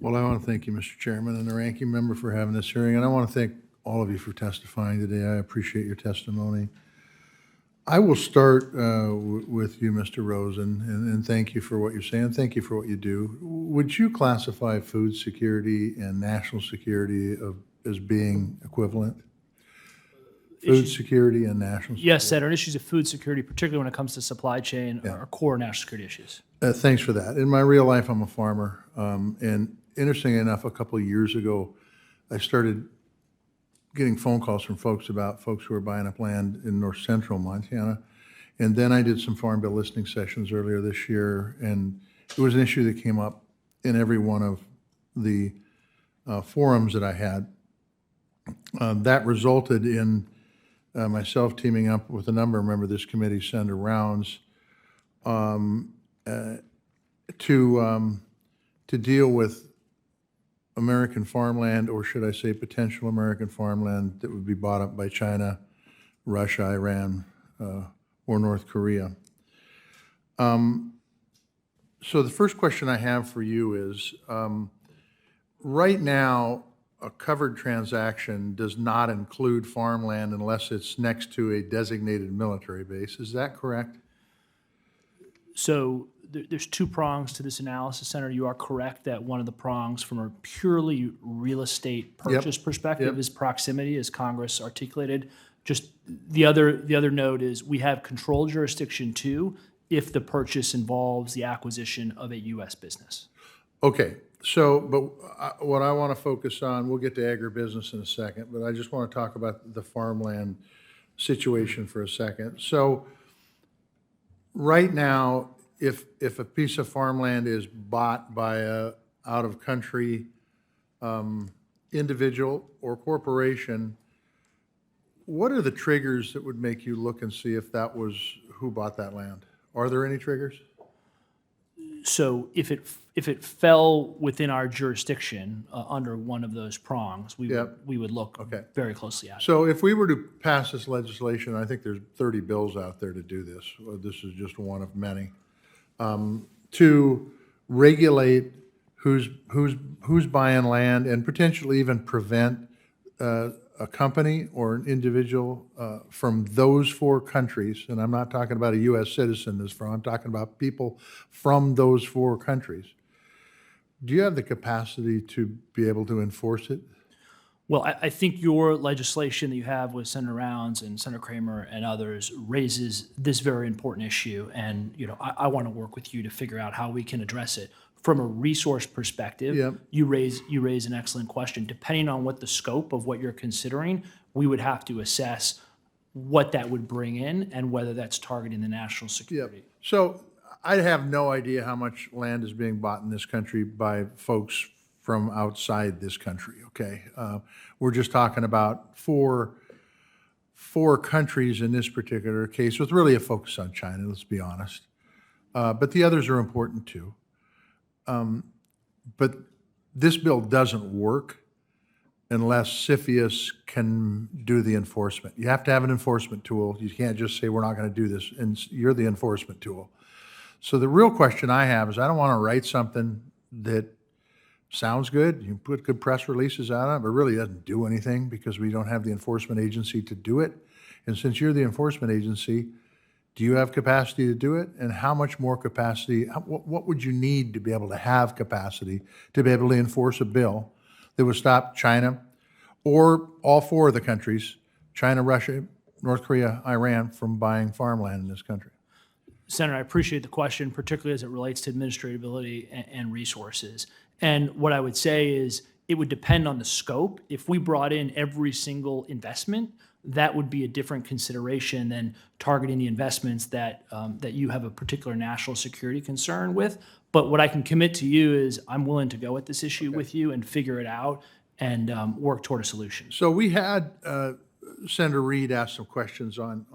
Well, I want to thank you, Mr. Chairman, and the ranking member for having this hearing, and I want to thank all of you for testifying today. I appreciate your testimony. I will start with you, Mr. Rosen, and thank you for what you're saying. Thank you for what you do. Would you classify food security and national security as being equivalent? Food security and national security? Yes, Senator. Issues of food security, particularly when it comes to supply chain, are core national security issues. Thanks for that. In my real life, I'm a farmer. And interestingly enough, a couple of years ago, I started getting phone calls from folks who were buying up land in north central Montana. And then I did some farm bill listening sessions earlier this year, and it was an issue that came up in every one of the forums that I had. That resulted in myself teaming up with a number of members of this committee, Senator Rounds, to deal with American farmland, or should I say potential American farmland that would be bought up by China, Russia, Iran, or North Korea. So the first question I have for you is, right now, a covered transaction does not include farmland unless it's next to a designated military base. Is that correct? So there's two prongs to this analysis, Senator. You are correct that one of the prongs from a purely real estate purchase perspective is proximity, as Congress articulated. Just the other note is we have control jurisdiction too if the purchase involves the acquisition of a U.S. business. Okay, so, but what I want to focus on, we'll get to agribusiness in a second, but I just want to talk about the farmland situation for a second. So right now, if a piece of farmland is bought by a out-of-country individual or corporation, what are the triggers that would make you look and see if that was who bought that land? Are there any triggers? So if it fell within our jurisdiction under one of those prongs, we would look very closely at it. So if we were to pass this legislation, I think there's 30 bills out there to do this. This is just one of many. To regulate who's buying land and potentially even prevent a company or an individual from those four countries, and I'm not talking about a U.S. citizen I'm talking about people from those four countries. Do you have the capacity to be able to enforce it? Well, I think your legislation that you have with Senator Rounds and Senator Kramer and others raises this very important issue, and I want to work with you to figure out how we can address it. From a resource perspective, you raise an excellent question. Depending on what the scope of what you're considering, we would have to assess what that would bring in and whether that's targeting the national security. So I have no idea how much land is being bought in this country by folks from outside this country, okay? We're just talking about four countries in this particular case, with really a focus on China, let's be honest. But the others are important too. But this bill doesn't work unless CFIUS can do the enforcement. You have to have an enforcement tool. You can't just say, we're not going to do this, and you're the enforcement tool. So the real question I have is, I don't want to write something that sounds good. You put good press releases out on it, but really doesn't do anything because we don't have the enforcement agency to do it. And since you're the enforcement agency, do you have capacity to do it? And how much more capacity, what would you need to be able to have capacity to be able to enforce a bill that would stop China or all four of the countries, China, Russia, North Korea, Iran, from buying farmland in this country? Senator, I appreciate the question, particularly as it relates to administratability and resources. And what I would say is it would depend on the scope. If we brought in every single investment, that would be a different consideration than targeting the investments that you have a particular national security concern with. But what I can commit to you is I'm willing to go at this issue with you and figure it out and work toward a solution. So we had Senator Reed ask some questions on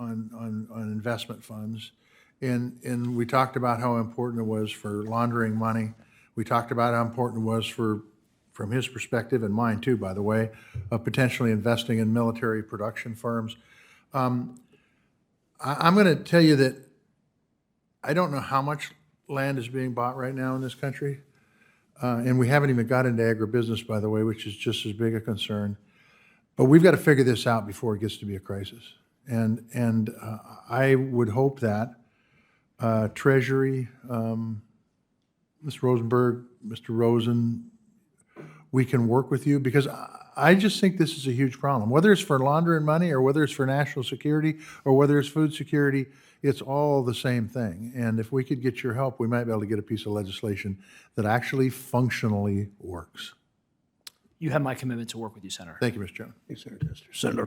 investment funds, and we talked about how important it was for laundering money. We talked about how important it was from his perspective, and mine too, by the way, of potentially investing in military production firms. I'm going to tell you that I don't know how much land is being bought right now in this country. And we haven't even got into agribusiness, by the way, which is just as big a concern. But we've got to figure this out before it gets to be a crisis. And I would hope that Treasury, Ms. Rosenberg, Mr. Rosen, we can work with you, because I just think this is a huge problem. Whether it's for laundering money or whether it's for national security or whether it's food security, it's all the same thing. And if we could get your help, we might be able to get a piece of legislation that actually functionally works. You have my commitment to work with you, Senator. Thank you, Mr. Chairman. Thanks, Senator Tester. Senator